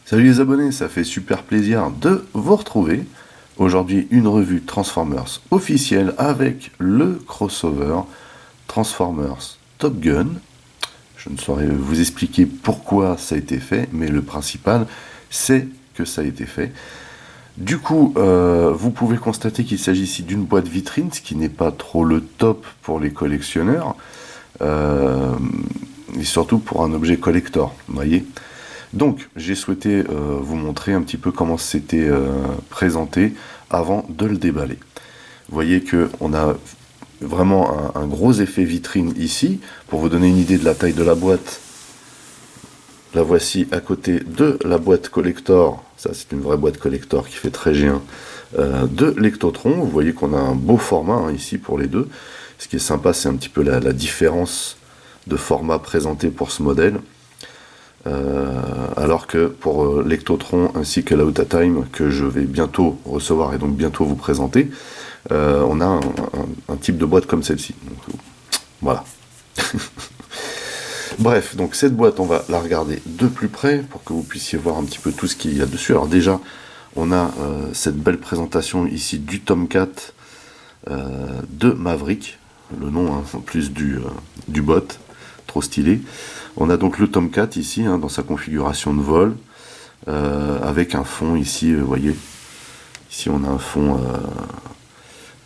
Salut les abonnés, ça fait super plaisir de vous retrouver. Aujourd'hui, une revue Transformers officielle avec le crossover Transformers Top Gun. Je ne saurais vous expliquer pourquoi ça a été fait, mais le principal, c'est que ça a été fait. Du coup, vous pouvez constater qu'il s'agit ici d'une boîte vitrine, ce qui n'est pas trop le top pour les collectionneurs, et surtout pour un objet collector, vous voyez. Donc, j'ai souhaité vous montrer un petit peu comment c'était présenté avant de le déballer. Vous voyez qu'on a vraiment un gros effet vitrine ici. Pour vous donner une idée de la taille de la boîte, la voici à côté de la boîte collector. Ça, c'est une vraie boîte collector qui fait très G1 de l'Ectotron. Vous voyez qu'on a un beau format ici pour les deux. Ce qui est sympa, c'est un petit peu la différence de format présenté pour ce modèle. Alors que pour l'Ectotron ainsi que la Out Time que je vais bientôt recevoir et donc bientôt vous présenter, on a un type de boîte comme celle-ci. Voilà. Bref, donc cette boîte, on va la regarder de plus près pour que vous puissiez voir un petit peu tout ce qu'il y a dessus. Alors déjà, on a cette belle présentation ici du Tomcat de Maverick, le nom en plus du bot, trop stylé. On a donc le Tomcat ici, dans sa configuration de vol, avec un fond ici, vous voyez, ici on a un fond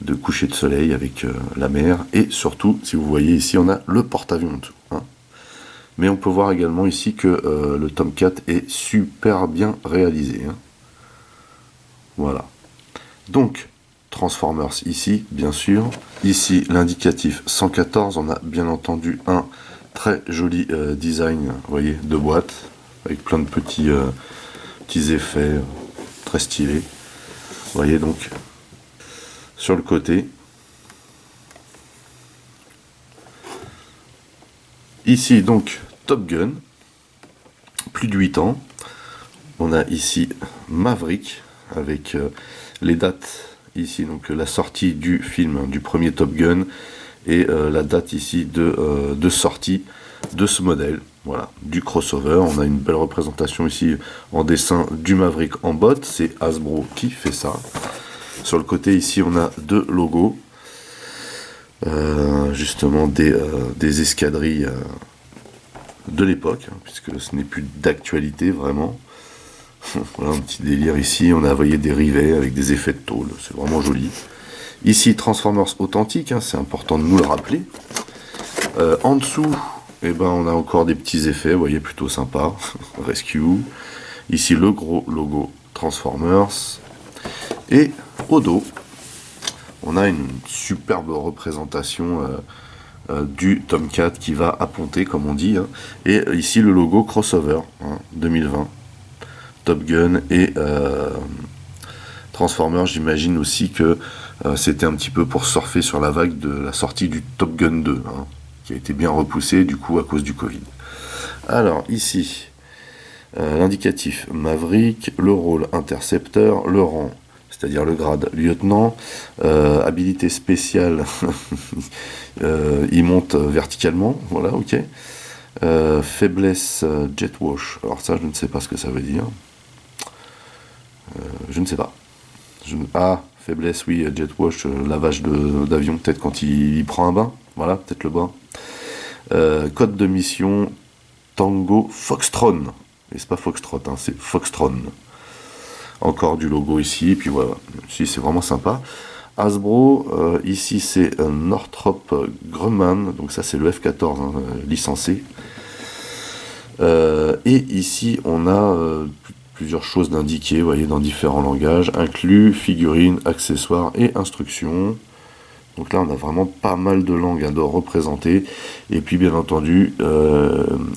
de coucher de soleil avec la mer, et surtout, si vous voyez ici, on a le porte-avions en dessous. Mais on peut voir également ici que le Tomcat est super bien réalisé. Voilà. Donc, Transformers ici, bien sûr. Ici, l'indicatif 114, on a bien entendu un très joli design, vous voyez, de boîte, avec plein de petits effets très stylés. Vous voyez donc, sur le côté. Ici, donc, Top Gun, plus de 8 ans. On a ici Maverick, avec les dates, ici, donc la sortie du film, du premier Top Gun, et la date ici de sortie de ce modèle, voilà, du crossover. On a une belle représentation ici en dessin du Maverick en botte, c'est Hasbro qui fait ça. Sur le côté ici on a deux logos, justement des escadrilles de l'époque, puisque ce n'est plus d'actualité vraiment. Voilà un petit délire ici, on a voyé des rivets avec des effets de tôle, c'est vraiment joli. Ici, Transformers authentique, c'est important de nous le rappeler. En dessous, on a encore des petits effets, vous voyez, plutôt sympa. Rescue. Ici, le gros logo Transformers. Et au dos, on a une superbe représentation du Tomcat qui va à ponter, comme on dit. Et ici, le logo Crossover 2020. Top Gun et Transformers, j'imagine aussi que c'était un petit peu pour surfer sur la vague de la sortie du Top Gun 2, qui a été bien repoussé du coup à cause du Covid. Alors ici, l'indicatif Maverick, le rôle intercepteur, le rang, c'est-à-dire le grade lieutenant, habilité spéciale, il monte verticalement, voilà, ok. Faiblesse jetwash, alors ça je ne sais pas ce que ça veut dire. Je ne sais pas. Faiblesse, oui, jetwash, lavage d'avion, peut-être quand il prend un bain. Voilà, peut-être le bain. Code de mission Tango Foxtron. Et c'est pas Foxtrot, c'est Foxtron. Encore du logo ici, et puis voilà. Ici, c'est vraiment sympa. Hasbro, ici, c'est Northrop Grumman. Donc ça, c'est le F-14, licencé. Et ici, on a plusieurs choses d'indiquer, vous voyez, dans différents langages, inclus, figurines, accessoires et instructions. Donc là, on a vraiment pas mal de langues à représenter. Et puis, bien entendu,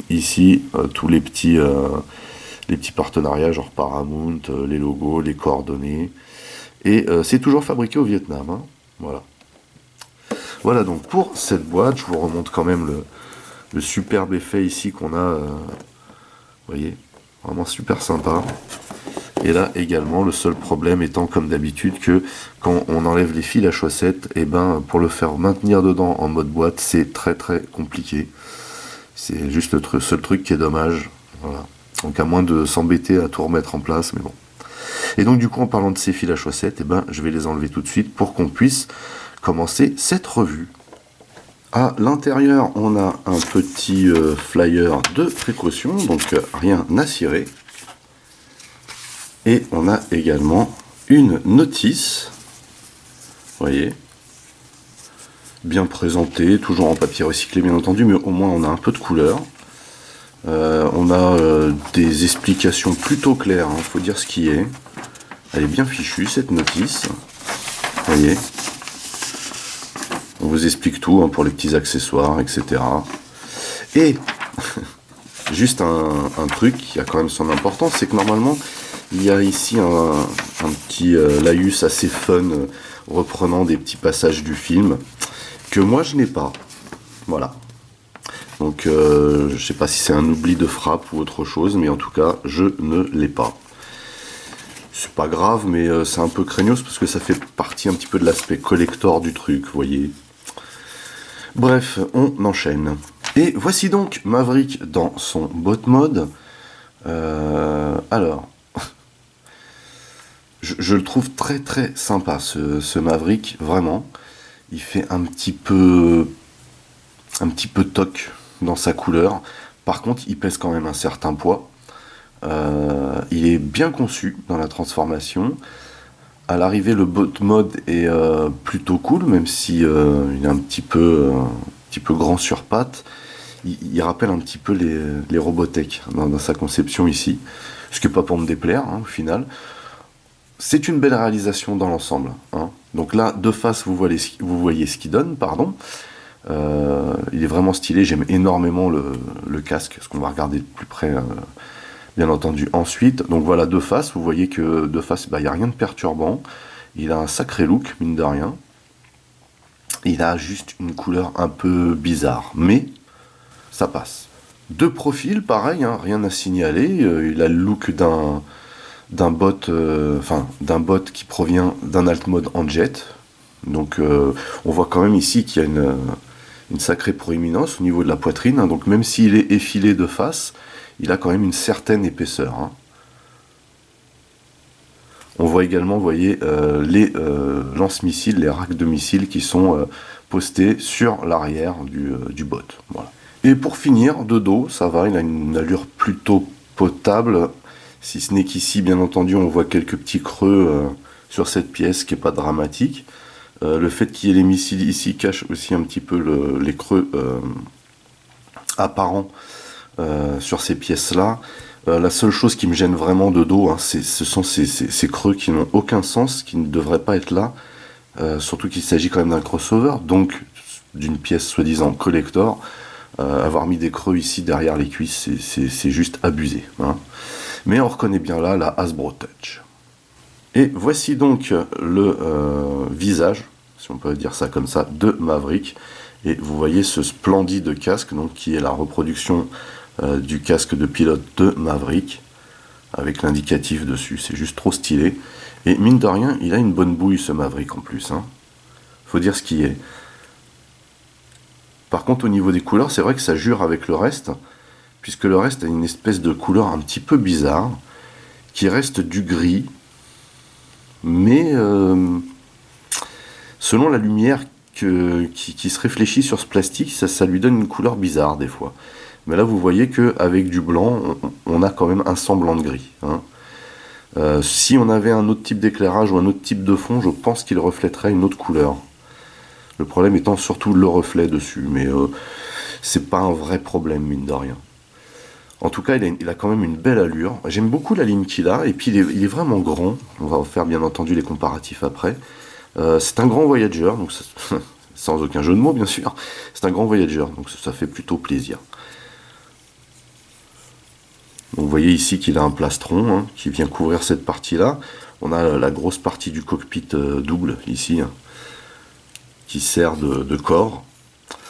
ici, tous les petits partenariats, genre Paramount, les logos, les coordonnées. Et c'est toujours fabriqué au Vietnam. Voilà. Voilà, donc pour cette boîte, je vous remonte quand même le superbe effet ici qu'on a. Vous voyez, vraiment super sympa. Et là également, le seul problème étant comme d'habitude que quand on enlève les fils à chaussettes, pour le faire maintenir dedans en mode boîte, c'est très très compliqué. C'est juste le seul truc qui est dommage. Voilà. Donc à moins de s'embêter à tout remettre en place, mais bon. Et donc du coup, en parlant de ces fils à chaussettes, eh ben, je vais les enlever tout de suite pour qu'on puisse commencer cette revue. À l'intérieur, on a un petit flyer de précaution, donc rien à cirer. Et on a également une notice, vous voyez, bien présentée, toujours en papier recyclé bien entendu, mais au moins on a un peu de couleur. On a des explications plutôt claires, il faut dire ce qui est. Elle est bien fichue cette notice, vous voyez. On vous explique tout pour les petits accessoires, etc. Et juste un truc qui a quand même son importance, c'est que normalement il y a ici un petit laïus assez fun reprenant des petits passages du film que moi je n'ai pas. Voilà. Donc je sais pas si c'est un oubli de frappe ou autre chose, mais en tout cas je ne l'ai pas. C'est pas grave, mais c'est un peu craignos parce que ça fait partie un petit peu de l'aspect collector du truc, vous voyez. Bref, on enchaîne. Et voici donc Maverick dans son bot mode. Alors, je le trouve très très sympa ce Maverick, vraiment. Il fait un petit peu toc dans sa couleur. Par contre, il pèse quand même un certain poids. Il est bien conçu dans la transformation. À l'arrivée, le bot mode est plutôt cool, même si il est un petit peu grand sur pattes. Il rappelle un petit peu les Robotech dans sa conception ici, ce qui n'est pas pour me déplaire au final. C'est une belle réalisation dans l'ensemble. Donc là, de face, vous voyez ce qu'il donne, pardon. Il est vraiment stylé, j'aime énormément le casque, ce qu'on va regarder de plus près, bien entendu, ensuite. Donc voilà, de face, vous voyez que de face, il n'y a rien de perturbant. Il a un sacré look, mine de rien. Il a juste une couleur un peu bizarre, mais ça passe. De profil, pareil, rien à signaler. Il a le look d'un bot, d'un bot qui provient d'un alt mode en jet. Donc on voit quand même ici qu'il y a une sacrée proéminence au niveau de la poitrine. Donc même s'il est effilé de face, il a quand même une certaine épaisseur. On voit également, vous voyez, les lance-missiles, les racks de missiles qui sont postés sur l'arrière du bot. Voilà. Et pour finir, de dos, ça va, il a une allure plutôt potable, si ce n'est qu'ici, bien entendu, on voit quelques petits creux sur cette pièce qui n'est pas dramatique. Le fait qu'il y ait les missiles ici cache aussi un petit peu les creux apparents sur ces pièces-là. La seule chose qui me gêne vraiment de dos, ce sont ces creux qui n'ont aucun sens, qui ne devraient pas être là, surtout qu'il s'agit quand même d'un crossover, donc d'une pièce soi-disant collector. Avoir mis des creux ici derrière les cuisses, c'est juste abusé. Mais on reconnaît bien là la Hasbro Touch. Et voici donc le visage, si on peut dire ça comme ça, de Maverick. Et vous voyez ce splendide casque, donc, qui est la reproduction du casque de pilote de Maverick, avec l'indicatif dessus. C'est juste trop stylé. Et mine de rien, il a une bonne bouille ce Maverick en plus. Faut dire ce qui est. Par contre, au niveau des couleurs, c'est vrai que ça jure avec le reste, puisque le reste a une espèce de couleur un petit peu bizarre, qui reste du gris, mais selon la lumière qui se réfléchit sur ce plastique, ça lui donne une couleur bizarre des fois. Mais là, vous voyez qu'avec du blanc, on a quand même un semblant de gris. Si on avait un autre type d'éclairage ou un autre type de fond, je pense qu'il reflèterait une autre couleur. Le problème étant surtout le reflet dessus, mais c'est pas un vrai problème, mine de rien. En tout cas, il a quand même une belle allure. J'aime beaucoup la ligne qu'il a, et puis il est vraiment grand. On va faire bien entendu les comparatifs après. C'est un grand Voyager, donc sans aucun jeu de mots bien sûr. C'est un grand Voyager, donc ça fait plutôt plaisir. Donc vous voyez ici qu'il a un plastron qui vient couvrir cette partie-là. On a la grosse partie du cockpit double ici, qui sert de corps.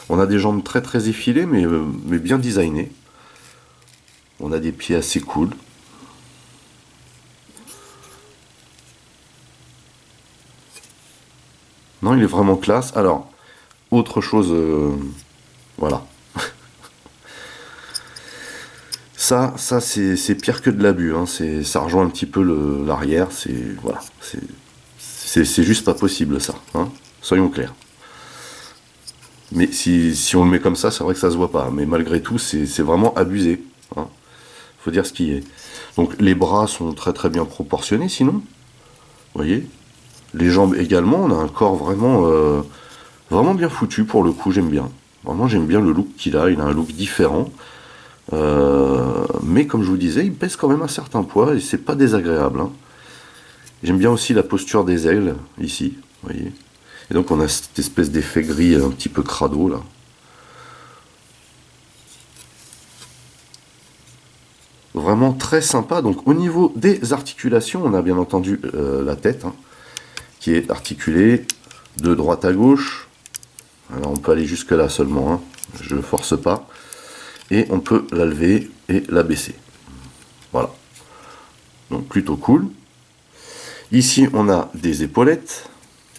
On a des jambes très très effilées, mais bien designées. On a des pieds assez cool. Non, il est vraiment classe. Alors, autre chose, voilà. Ça c'est pire que de l'abus, hein. Ça rejoint un petit peu l'arrière, voilà, c'est juste pas possible ça, hein. Soyons clairs. Mais si on le met comme ça, c'est vrai que ça se voit pas. Mais malgré tout, c'est vraiment abusé, hein. Faut dire ce qui est. Donc les bras sont très très bien proportionnés sinon. Vous voyez. Les jambes également, on a un corps vraiment bien foutu pour le coup, j'aime bien. Vraiment j'aime bien le look qu'il a, il a un look différent. Mais comme je vous disais, il pèse quand même un certain poids et c'est pas désagréable, hein. J'aime bien aussi la posture des ailes, ici, vous voyez. Et donc on a cette espèce d'effet gris un petit peu crado là. Vraiment très sympa. Donc au niveau des articulations, on a bien entendu la tête, hein, qui est articulée de droite à gauche. Alors on peut aller jusque là seulement, hein. Je ne force pas. Et on peut la lever et la baisser. Voilà. Donc plutôt cool. Ici on a des épaulettes,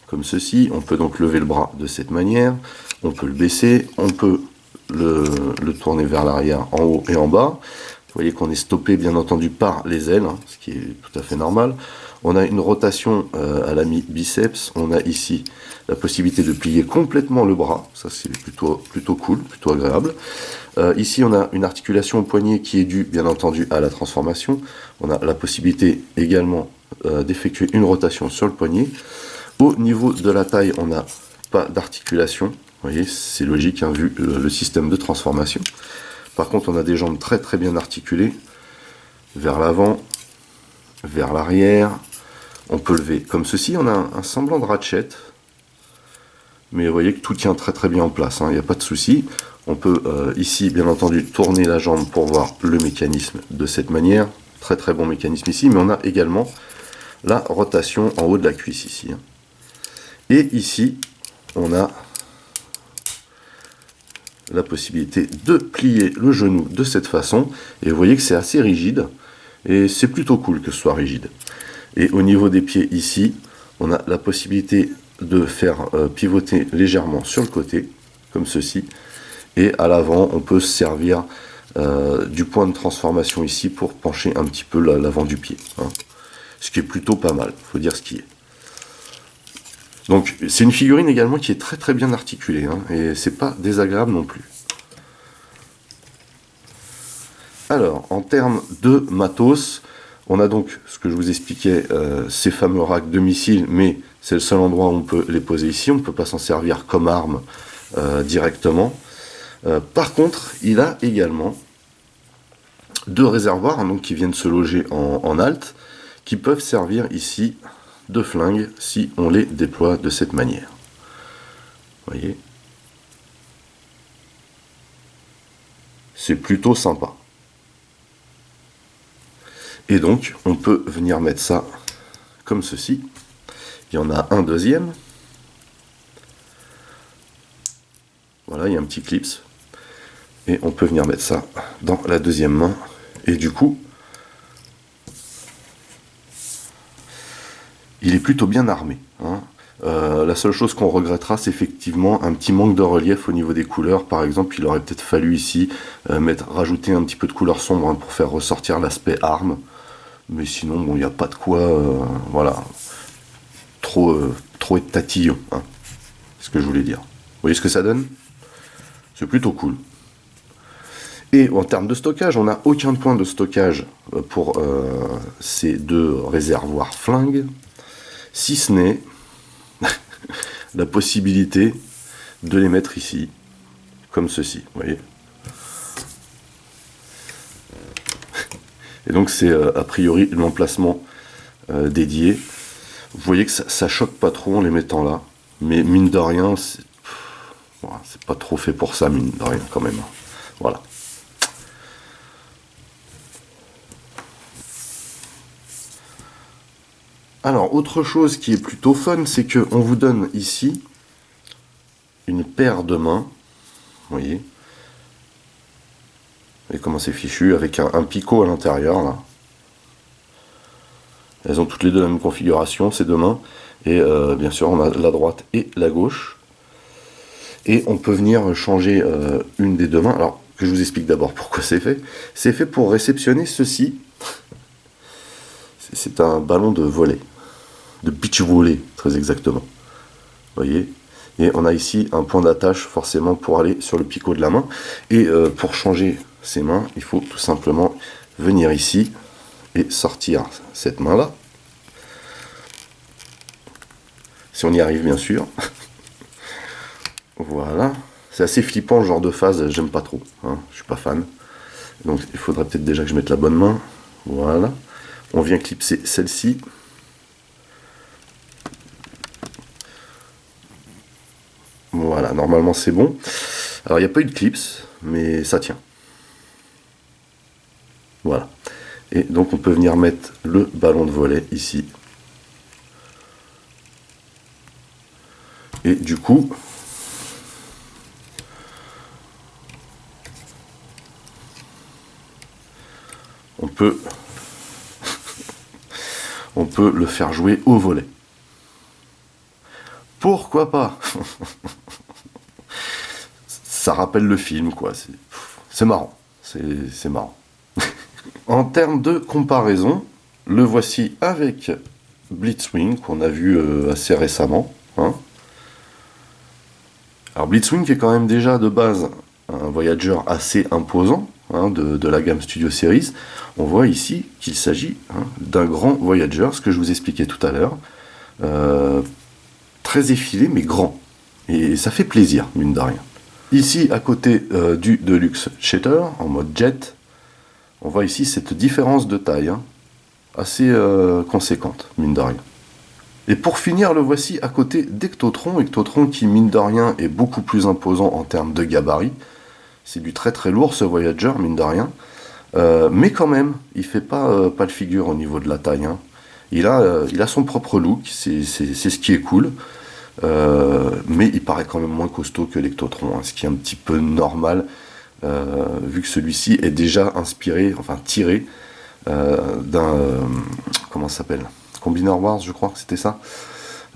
comme ceci. On peut donc lever le bras de cette manière. On peut le baisser. On peut le tourner vers l'arrière en haut et en bas. Vous voyez qu'on est stoppé bien entendu par les ailes, hein, ce qui est tout à fait normal. On a une rotation à la mi-biceps. On a ici la possibilité de plier complètement le bras. Ça c'est plutôt cool, plutôt agréable. Ici on a une articulation au poignet qui est due bien entendu à la transformation. On a la possibilité également d'effectuer une rotation sur le poignet. Au niveau de la taille, on n'a pas d'articulation. Vous voyez, c'est logique, hein, vu le système de transformation. Par contre, on a des jambes très très bien articulées, vers l'avant, vers l'arrière. On peut lever comme ceci, on a un semblant de ratchet, mais vous voyez que tout tient très très bien en place, hein, il n'y a pas de souci. On peut ici, bien entendu, tourner la jambe pour voir le mécanisme de cette manière. Très très bon mécanisme ici, mais on a également la rotation en haut de la cuisse ici, hein. Et ici, on a la possibilité de plier le genou de cette façon, et vous voyez que c'est assez rigide, et c'est plutôt cool que ce soit rigide. Et au niveau des pieds ici, on a la possibilité de faire pivoter légèrement sur le côté, comme ceci, et à l'avant, on peut se servir du point de transformation ici pour pencher un petit peu l'avant du pied, hein. Ce qui est plutôt pas mal, faut dire ce qui est. Donc c'est une figurine également qui est très très bien articulée, hein, et c'est pas désagréable non plus. Alors en termes de matos, on a donc ce que je vous expliquais, ces fameux racks de missiles, mais c'est le seul endroit où on peut les poser ici, on ne peut pas s'en servir comme arme directement. Par contre, il a également deux réservoirs, hein, donc, qui viennent se loger en halte, qui peuvent servir ici de flingue si on les déploie de cette manière. Vous voyez, c'est plutôt sympa. Et donc on peut venir mettre ça comme ceci. Il y en a un deuxième. Voilà, il y a un petit clips. Et on peut venir mettre ça dans la deuxième main. Et du coup, il est plutôt bien armé, hein. La seule chose qu'on regrettera, c'est effectivement un petit manque de relief au niveau des couleurs. Par exemple, il aurait peut-être fallu ici rajouter un petit peu de couleur sombre, hein, pour faire ressortir l'aspect arme. Mais sinon, bon, il n'y a pas de quoi, voilà, trop être tatillon, hein, c'est ce que je voulais dire. Vous voyez ce que ça donne? C'est plutôt cool. Et en termes de stockage, on n'a aucun point de stockage pour ces deux réservoirs flingues, si ce n'est la possibilité de les mettre ici, comme ceci, vous voyez. Et donc c'est a priori l'emplacement dédié. Vous voyez que ça choque pas trop en les mettant là, mais mine de rien, c'est pas trop fait pour ça, mine de rien quand même. Voilà. Alors, autre chose qui est plutôt fun, c'est qu'on vous donne ici une paire de mains, vous voyez. Et comment c'est fichu, avec un picot à l'intérieur, là. Elles ont toutes les deux la même configuration, ces deux mains. Et bien sûr, on a la droite et la gauche. Et on peut venir changer une des deux mains. Alors, que je vous explique d'abord pourquoi c'est fait. C'est fait pour réceptionner ceci. C'est un ballon de volley, de beach volley, très exactement. Vous voyez? Et on a ici un point d'attache forcément pour aller sur le picot de la main. Et pour changer ses mains, il faut tout simplement venir ici et sortir cette main-là. Si on y arrive, bien sûr. Voilà. C'est assez flippant, ce genre de phase, j'aime pas trop. Hein, je suis pas fan. Donc il faudrait peut-être déjà que je mette la bonne main. Voilà. On vient clipser celle-ci. Voilà, normalement c'est bon. Alors il n'y a pas eu de clips, mais ça tient. Voilà. Et donc on peut venir mettre le ballon de volley ici. Et du coup, on peut le faire jouer au volley. Pourquoi pas? Ça rappelle le film, quoi. C'est marrant. C'est marrant. En termes de comparaison, le voici avec Blitzwing, qu'on a vu assez récemment. Hein. Alors Blitzwing qui est quand même déjà de base un Voyager assez imposant hein, de la gamme Studio Series. On voit ici qu'il s'agit hein, d'un grand Voyager, ce que je vous expliquais tout à l'heure. Très effilé mais grand. Et ça fait plaisir, mine de rien. Ici, à côté du Deluxe Shatter, en mode jet, on voit ici cette différence de taille, hein, assez conséquente, mine de rien. Et pour finir, le voici à côté d'Ectotron, Ectotron qui, mine de rien, est beaucoup plus imposant en termes de gabarit. C'est du très très lourd ce Voyager, mine de rien. Mais quand même, il fait pas le figure au niveau de la taille. Hein. Il a son propre look, c'est ce qui est cool. Mais il paraît quand même moins costaud que l'Ectotron, hein, ce qui est un petit peu normal, vu que celui-ci est déjà inspiré, enfin tiré, d'un... comment ça s'appelle ? Combiner Wars, je crois que c'était ça.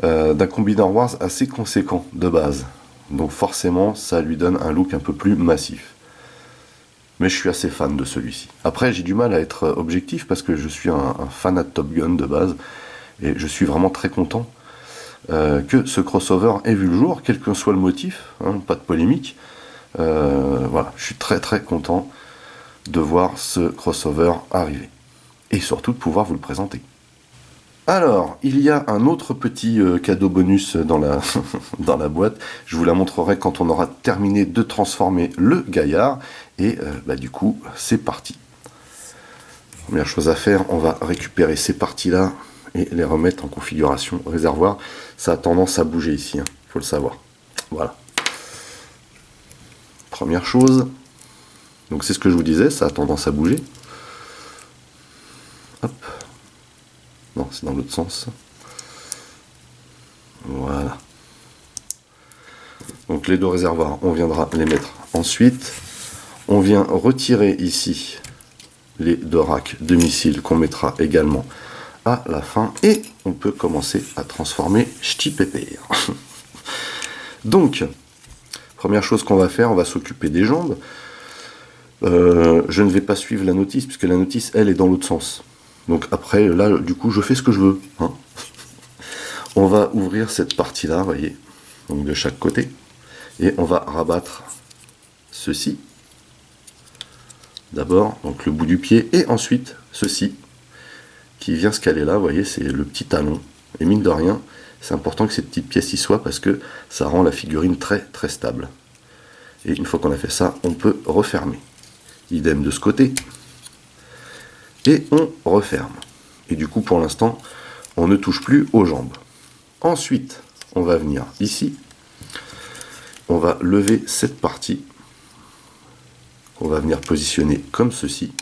D'un Combiner Wars assez conséquent de base. Donc forcément, ça lui donne un look un peu plus massif. Mais je suis assez fan de celui-ci. Après, j'ai du mal à être objectif parce que je suis un fanat de Top Gun de base. Et je suis vraiment très content que ce crossover ait vu le jour, quel que soit le motif, hein, pas de polémique. Voilà, je suis très très content de voir ce crossover arriver. Et surtout de pouvoir vous le présenter. Alors, il y a un autre petit cadeau bonus dans la, dans la boîte. Je vous la montrerai quand on aura terminé de transformer le gaillard. Et du coup, c'est parti. Première chose à faire, on va récupérer ces parties-là et les remettre en configuration réservoir. Ça a tendance à bouger ici, hein, faut le savoir. Voilà. Première chose. Donc c'est ce que je vous disais, ça a tendance à bouger. Hop. Non, c'est dans l'autre sens. Voilà. Donc les deux réservoirs, on viendra les mettre ensuite. On vient retirer ici les deux racks de missiles qu'on mettra également à la fin. Et on peut commencer à transformer Ch'ti Pépère. Donc, première chose qu'on va faire, on va s'occuper des jambes. Je ne vais pas suivre la notice, puisque la notice, elle, est dans l'autre sens. Donc après, là, du coup, je fais ce que je veux. Hein. On va ouvrir cette partie-là, vous voyez, donc de chaque côté. Et on va rabattre ceci. D'abord, donc le bout du pied, et ensuite, ceci, qui vient se caler là, vous voyez, c'est le petit talon. Et mine de rien, c'est important que cette petite pièce y soit, parce que ça rend la figurine très, très stable. Et une fois qu'on a fait ça, on peut refermer. Idem de ce côté. Et on referme. Et du coup, pour l'instant, on ne touche plus aux jambes. Ensuite, on va venir ici. On va lever cette partie. On va venir positionner comme ceci.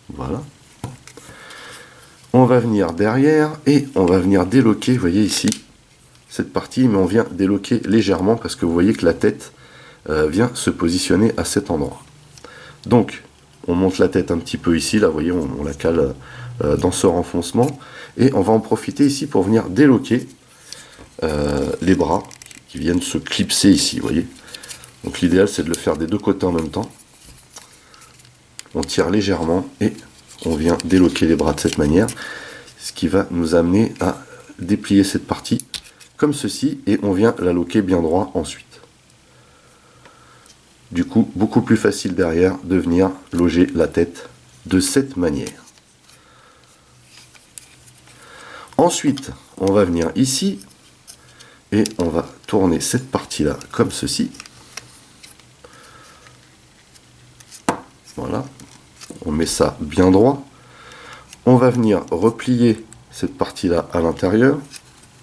Voilà. On va venir derrière et on va venir déloquer, vous voyez ici, cette partie, mais on vient déloquer légèrement parce que vous voyez que la tête vient se positionner à cet endroit. Donc, on monte la tête un petit peu ici, là, vous voyez, on la cale dans ce renfoncement. Et on va en profiter ici pour venir déloquer les bras qui viennent se clipser ici, vous voyez. Donc l'idéal, c'est de le faire des deux côtés en même temps. on tire légèrement et on vient déloquer les bras de cette manière, ce qui va nous amener à déplier cette partie comme ceci et on vient la loquer bien droit ensuite. Du coup, beaucoup plus facile derrière de venir loger la tête de cette manière. Ensuite, on va venir ici et on va tourner cette partie-là comme ceci. Voilà, on met ça bien droit. On va venir replier cette partie-là à l'intérieur,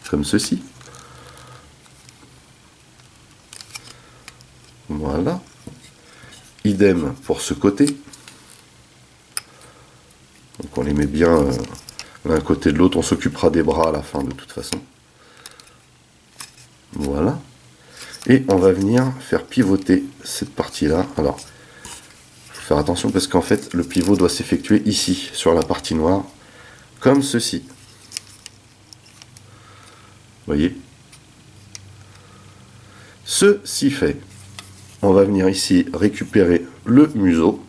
comme ceci. Voilà. Idem pour ce côté. Donc on les met bien l'un côté de l'autre. On s'occupera des bras à la fin de toute façon. Voilà. Et on va venir faire pivoter cette partie-là. Alors, il faut faire attention parce qu'en fait, le pivot doit s'effectuer ici, sur la partie noire, comme ceci. Vous voyez? Ceci fait, on va venir ici récupérer le museau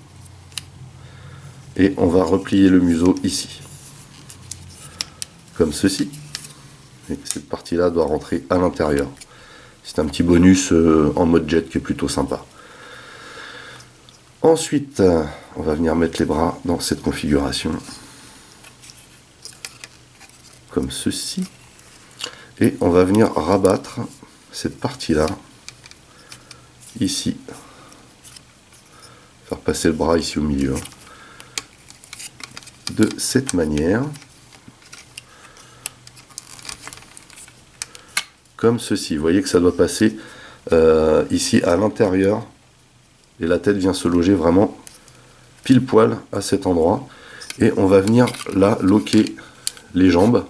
et on va replier le museau ici, comme ceci. Et cette partie-là doit rentrer à l'intérieur. C'est un petit bonus en mode jet qui est plutôt sympa. Ensuite, on va venir mettre les bras dans cette configuration, comme ceci. Et on va venir rabattre cette partie-là, ici. Faire passer le bras ici au milieu. De cette manière. Comme ceci. Vous voyez que ça doit passer ici à l'intérieur. Et la tête vient se loger vraiment pile poil à cet endroit. Et on va venir là loquer les jambes.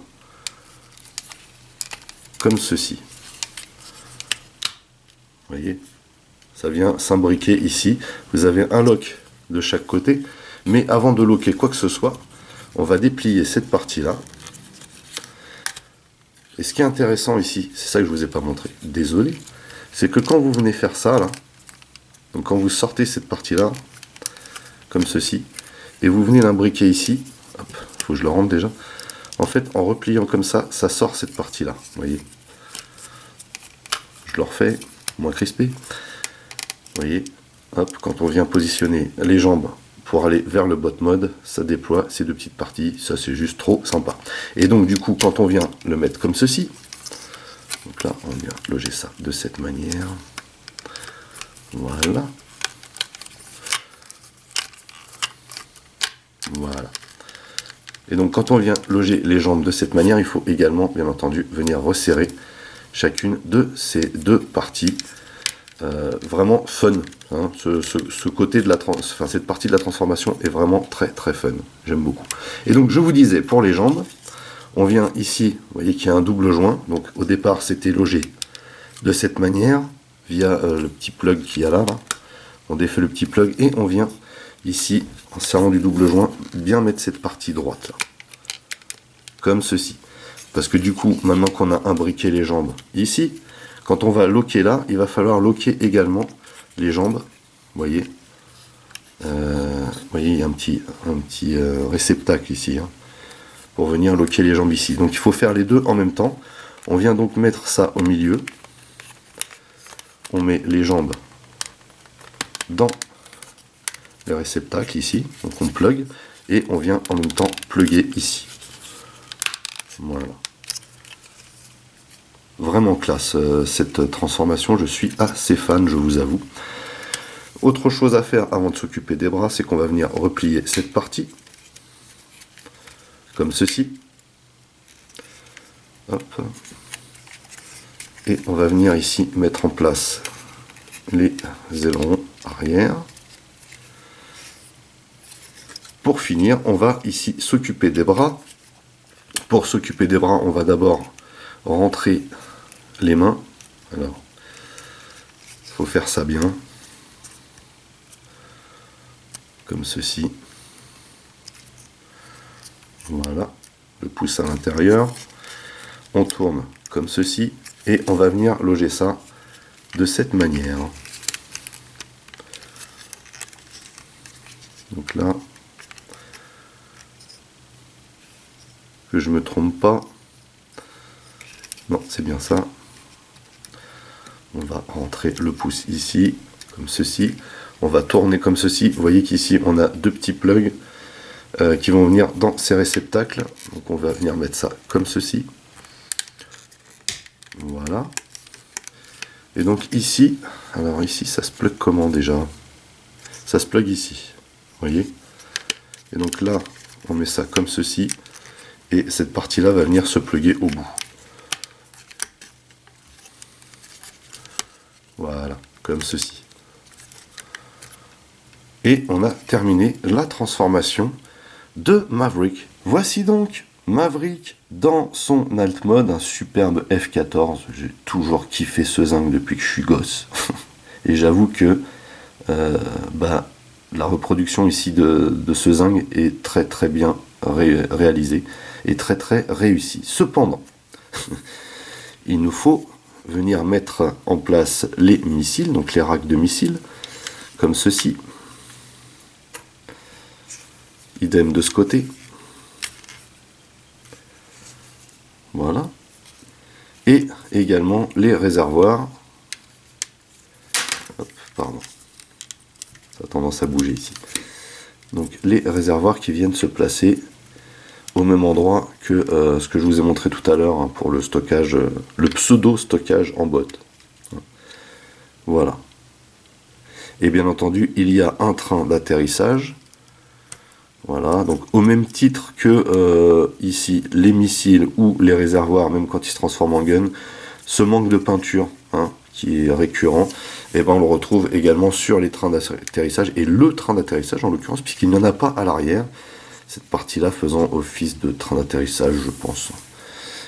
Comme ceci. Vous voyez, ça vient s'imbriquer ici. Vous avez un lock de chaque côté. Mais avant de loquer quoi que ce soit, on va déplier cette partie-là. Et ce qui est intéressant ici, c'est ça que je ne vous ai pas montré, désolé, c'est que quand vous venez faire ça, là, donc quand vous sortez cette partie-là, comme ceci, et vous venez l'imbriquer ici, hop, il faut que je le rentre déjà, en fait, en repliant comme ça, ça sort cette partie-là, vous voyez. Je le refais, moins crispé, vous voyez, hop, quand on vient positionner les jambes pour aller vers le bot mode, ça déploie ces deux petites parties, ça c'est juste trop sympa. Et donc du coup, quand on vient le mettre comme ceci, donc là on vient loger ça de cette manière, voilà, voilà. Et donc quand on vient loger les jambes de cette manière, il faut également bien entendu venir resserrer chacune de ces deux parties. Vraiment fun, hein. Ce côté de cette partie de la transformation est vraiment très très fun, j'aime beaucoup. Et donc je vous disais, pour les jambes, on vient ici, vous voyez qu'il y a un double joint, donc au départ c'était logé de cette manière, via le petit plug qu'il y a là, on défait le petit plug et on vient ici, en serrant du double joint, bien mettre cette partie droite là, comme ceci. Parce que du coup, maintenant qu'on a imbriqué les jambes ici, quand on va loquer là, il va falloir loquer également les jambes. Vous voyez, il y a un petit réceptacle ici, hein, pour venir loquer les jambes ici. Donc il faut faire les deux en même temps. On vient donc mettre ça au milieu. On met les jambes dans le réceptacle ici. Donc on plug et on vient en même temps plugger ici. Voilà. Vraiment classe cette transformation, je suis assez fan, je vous avoue. Autre chose à faire avant de s'occuper des bras, c'est qu'on va venir replier cette partie, comme ceci. Hop. Et on va venir ici mettre en place les ailerons arrière. Pour finir, on va ici s'occuper des bras. Pour s'occuper des bras, on va d'abord rentrer les mains. Alors, il faut faire ça bien, comme ceci. Voilà, le pouce à l'intérieur. On tourne comme ceci et on va venir loger ça de cette manière. Donc là, que je me trompe pas. Non, c'est bien ça. On va rentrer le pouce ici, comme ceci. On va tourner comme ceci. Vous voyez qu'ici, on a deux petits plugs qui vont venir dans ces réceptacles. Donc on va venir mettre ça comme ceci. Voilà. Et donc ici, alors ici, ça se plug comment déjà? Ça se plug ici. Vous voyez? Et donc là, on met ça comme ceci. Et cette partie-là va venir se plugger au bout. Voilà, comme ceci. Et on a terminé la transformation de Maverick. Voici donc Maverick dans son alt mode, un superbe F14. J'ai toujours kiffé ce zinc depuis que je suis gosse. Et j'avoue que la reproduction ici de ce zinc est très très bien réalisée et très très réussie. Cependant, il nous faut venir mettre en place les missiles, donc les racks de missiles, comme ceci. Idem de ce côté. Voilà. Et également les réservoirs. Hop, pardon. Ça a tendance à bouger ici. Donc les réservoirs qui viennent se placer au même endroit que ce que je vous ai montré tout à l'heure, hein, pour le stockage, le pseudo stockage en botte. Voilà. Et bien entendu, il y a un train d'atterrissage. Voilà, donc au même titre que ici, les missiles ou les réservoirs, même quand ils se transforment en gun, ce manque de peinture, hein, qui est récurrent, et ben on le retrouve également sur les trains d'atterrissage, et le train d'atterrissage en l'occurrence, puisqu'il n'y en a pas à l'arrière, cette partie-là faisant office de train d'atterrissage, je pense.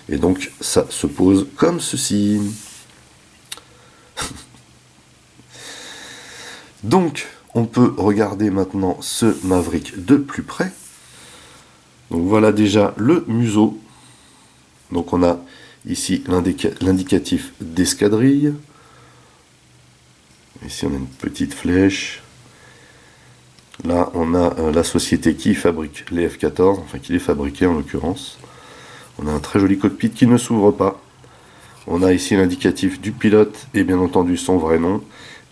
Et donc ça se pose comme ceci. Donc, on peut regarder maintenant ce Maverick de plus près. Donc voilà déjà le museau. Donc on a ici l'indicatif d'escadrille. Ici on a une petite flèche. Là on a la société qui fabrique les F-14, enfin qui les fabriquait en l'occurrence. On a un très joli cockpit qui ne s'ouvre pas. On a ici l'indicatif du pilote et bien entendu son vrai nom.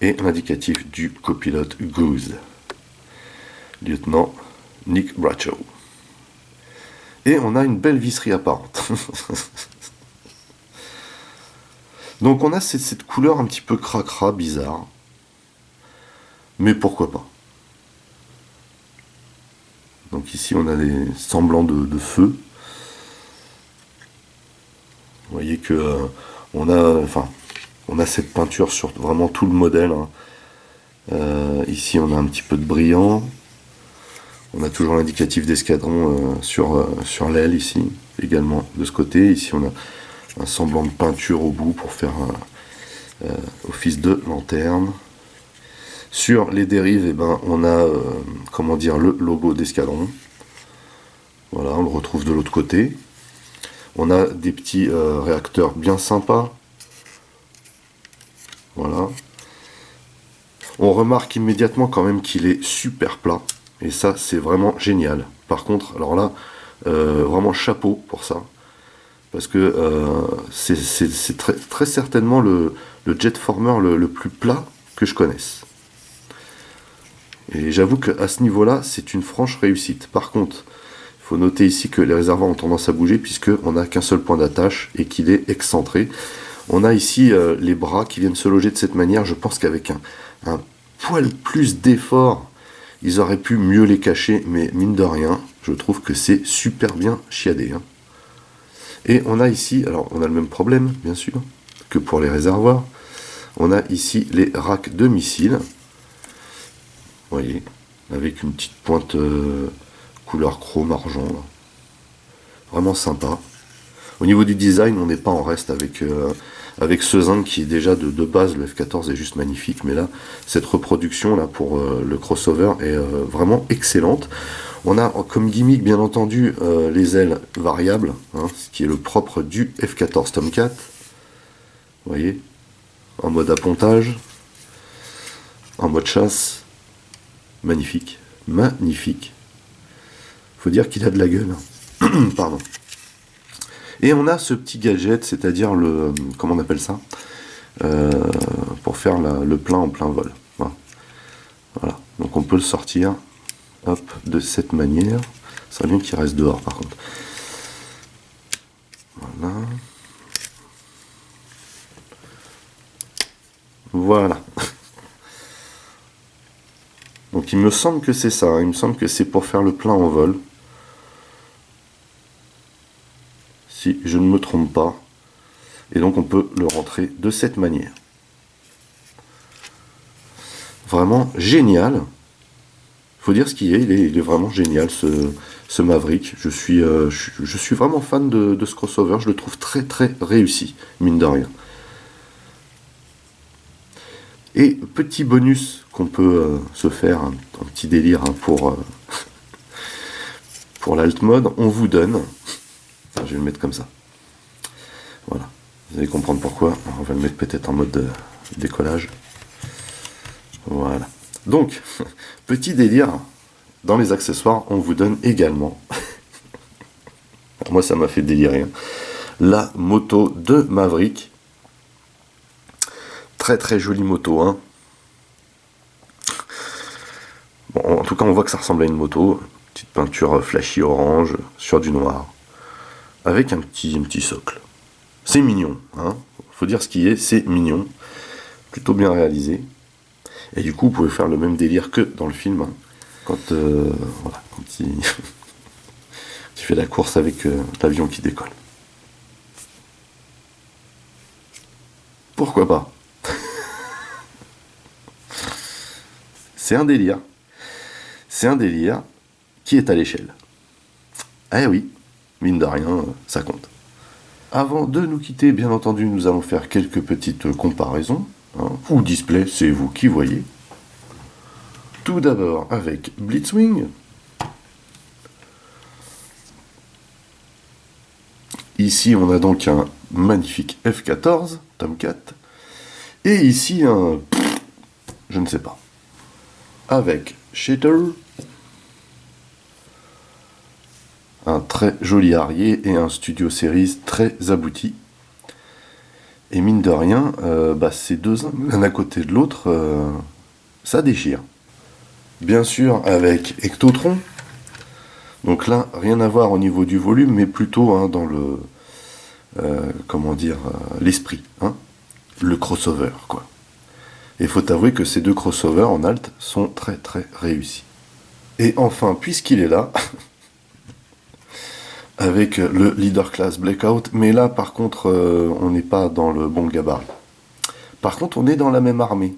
Et l'indicatif du copilote Goose, lieutenant Nick Bradshaw. Et on a une belle visserie apparente. Donc on a cette couleur un petit peu cracra, bizarre. Mais pourquoi pas. Donc ici on a des semblants de feu. Vous voyez que on a cette peinture sur vraiment tout le modèle, hein. Ici on a un petit peu de brillant. On a toujours l'indicatif d'escadron sur l'aile ici, également de ce côté. Ici on a un semblant de peinture au bout pour faire office de lanterne. Sur les dérives, eh ben, on a le logo d'escadron. Voilà, on le retrouve de l'autre côté. On a des petits réacteurs bien sympas. Voilà. On remarque immédiatement quand même qu'il est super plat. Et ça, c'est vraiment génial. Par contre, alors là, vraiment chapeau pour ça. Parce que c'est très, très certainement le Jetformer le plus plat que je connaisse. Et j'avoue qu'à ce niveau-là, c'est une franche réussite. Par contre, il faut noter ici que les réservoirs ont tendance à bouger puisqu'on n'a qu'un seul point d'attache et qu'il est excentré. On a ici les bras qui viennent se loger de cette manière. Je pense qu'avec un poil plus d'effort, ils auraient pu mieux les cacher, mais mine de rien, je trouve que c'est super bien chiadé, hein. Et on a ici, alors on a le même problème, bien sûr, que pour les réservoirs. On a ici les racks de missiles. Vous voyez, avec une petite pointe couleur chrome argent, là. Vraiment sympa. Au niveau du design, on n'est pas en reste avec ce zinc qui est déjà de base, le F14 est juste magnifique, mais là, cette reproduction là pour le crossover est vraiment excellente. On a comme gimmick bien entendu les ailes variables, hein, ce qui est le propre du F14 Tomcat. Vous voyez, en mode appontage, en mode chasse, magnifique. magnifique. Faut dire qu'il a de la gueule. Pardon. Et on a ce petit gadget, c'est-à-dire le... Comment on appelle ça pour faire le plein en plein vol. Voilà. Donc on peut le sortir, hop, de cette manière. Ça serait bien qu'il reste dehors par contre. Voilà. Voilà. Donc il me semble que c'est ça, il me semble que c'est pour faire le plein en vol. Si je ne me trompe pas. Et donc on peut le rentrer de cette manière. Vraiment génial. Faut dire ce qu'il est, il est vraiment génial ce Maverick. Je suis vraiment fan de ce crossover, je le trouve très très réussi, mine de rien. Et petit bonus qu'on peut se faire, un petit délire pour l'alt mode, on vous donne, enfin, je vais le mettre comme ça, voilà, vous allez comprendre pourquoi, on va le mettre peut-être en mode décollage, voilà. Donc, petit délire, dans les accessoires, on vous donne également, moi ça m'a fait délirer, la moto de Maverick. Très très jolie moto, hein. Bon, en tout cas, on voit que ça ressemble à une moto. Petite peinture flashy orange sur du noir. Avec un petit socle. C'est mignon, hein. Faut dire ce qui est, c'est mignon. Plutôt bien réalisé. Et du coup, vous pouvez faire le même délire que dans le film. Hein. Quand il fait la course avec l'avion qui décolle. Pourquoi pas? C'est un délire. C'est un délire qui est à l'échelle. Eh oui, mine de rien, ça compte. Avant de nous quitter, bien entendu, nous allons faire quelques petites comparaisons. Hein, ou display, c'est vous qui voyez. Tout d'abord avec Blitzwing. Ici, on a donc un magnifique F-14, Tomcat. Et ici, un... je ne sais pas. Avec Shatter, un très joli Harrier et un Studio Series très abouti. Et mine de rien, ces deux l'un à côté de l'autre, ça déchire. Bien sûr avec Ectotron. Donc là, rien à voir au niveau du volume, mais plutôt hein, dans le l'esprit, hein, le crossover quoi. Et il faut avouer que ces deux crossovers en alt sont très très réussis. Et enfin, puisqu'il est là, avec le Leader Class Blackout, mais là par contre, on n'est pas dans le bon gabarit. Par contre, on est dans la même armée.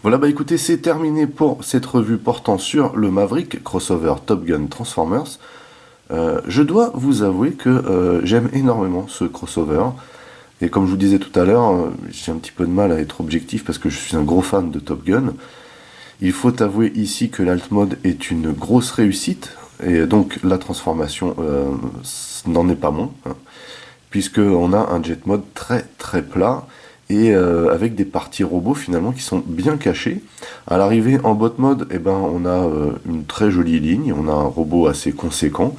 Voilà, bah écoutez, c'est terminé pour cette revue portant sur le Maverick crossover Top Gun Transformers. Je dois vous avouer que j'aime énormément ce crossover. Et comme je vous disais tout à l'heure, j'ai un petit peu de mal à être objectif parce que je suis un gros fan de Top Gun. Il faut avouer ici que l'alt mode est une grosse réussite, et donc la transformation n'en est pas moins, hein, puisqu'on a un jet mode très très plat, et avec des parties robots finalement qui sont bien cachées. À l'arrivée en bot mode, on a une très jolie ligne, on a un robot assez conséquent.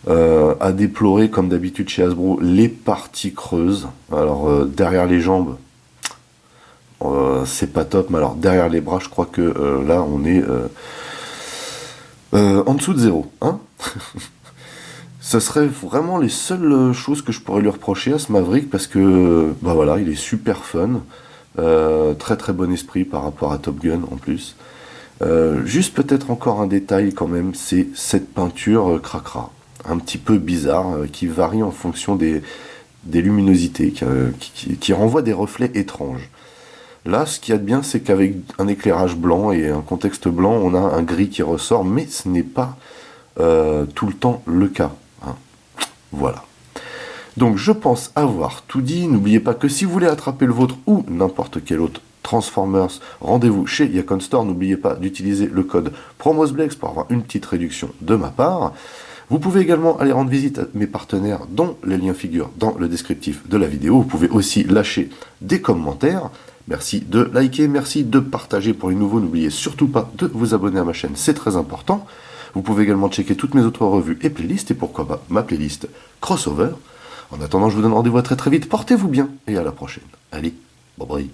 À déplorer comme d'habitude chez Hasbro les parties creuses. Alors derrière les jambes, c'est pas top, mais alors derrière les bras, je crois que là on est en dessous de zéro. Hein. Ce serait vraiment les seules choses que je pourrais lui reprocher à ce Maverick parce que il est super fun, très très bon esprit par rapport à Top Gun en plus. Juste peut-être encore un détail quand même, c'est cette peinture cracra. Un petit peu bizarre, qui varie en fonction des luminosités, qui renvoie des reflets étranges. Là, ce qu'il y a de bien, c'est qu'avec un éclairage blanc et un contexte blanc, on a un gris qui ressort, mais ce n'est pas tout le temps le cas. Hein. Voilà. Donc, je pense avoir tout dit. N'oubliez pas que si vous voulez attraper le vôtre ou n'importe quel autre Transformers, rendez-vous chez Yacon Store. N'oubliez pas d'utiliser le code PROMOSBLEX pour avoir une petite réduction de ma part. Vous pouvez également aller rendre visite à mes partenaires dont les liens figurent dans le descriptif de la vidéo. Vous pouvez aussi lâcher des commentaires. Merci de liker, merci de partager pour les nouveaux. N'oubliez surtout pas de vous abonner à ma chaîne, c'est très important. Vous pouvez également checker toutes mes autres revues et playlists, et pourquoi pas ma playlist Crossover. En attendant, je vous donne rendez-vous à très très vite. Portez-vous bien et à la prochaine. Allez, bye bye.